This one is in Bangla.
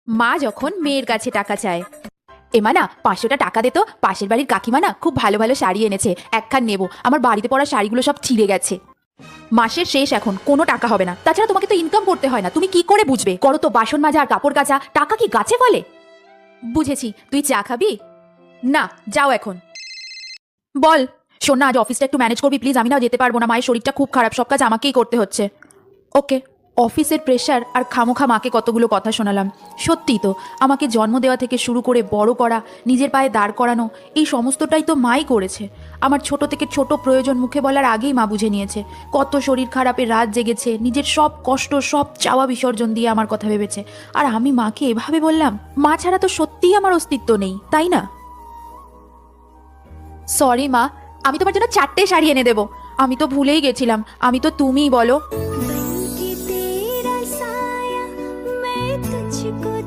মা যখন মেয়ের কাছে টাকা চায়, এমা না 500টা টাকা দে তো, পাশের বাড়ির কাকিমা না খুব ভালো ভালো শাড়ি এনেছে, একখান নেব, আমার বাড়িতে পরা শাড়িগুলো সব ছিঁড়ে গেছে। মাসের শেষ, এখন কোনো টাকা হবে না, তাছাড়া তোমাকে তো ইনকাম করতে হয় না, তুমি কি করে বুঝবে? করো তো বাসন মাজা আর কাপড় কাচা, টাকা কি গাছে ফলে? বুঝেছি, তুই চা খাবি? না, যাও এখন। বল। শোন না, আজ অফিসটা একটু ম্যানেজ করবি প্লিজ, আমি না যেতে পারবো না, মায়ের শরীরটা খুব খারাপ, সব কাজ আমাকেই করতে হচ্ছে। ওকে। অফিসের প্রেশার আর খামোখা মাকে কতগুলো কথা শোনালাম। সত্যিই তো, আমাকে জন্ম দেওয়া থেকে শুরু করে বড় করা, নিজের পায়ে দাঁড় করানো, এই সমস্তটাই তো মাই করেছে। আমার ছোট থেকে ছোট প্রয়োজন মুখে বলার আগেই মা বুঝে নিয়েছে। কত শরীর খারাপের রাত জেগেছে, নিজের সব কষ্ট সব চাওয়া বিসর্জন দিয়ে আমার কথা ভেবেছে। আর আমি মাকে এভাবে বললাম? মা ছাড়া তো সত্যিই আমার অস্তিত্ব নেই, তাই না? সরি মা, আমি তোমার জন্য 4টে শাড়ি এনে দেবো। আমি তো ভুলেই গেছিলাম, আমি তো তুমিই বলো।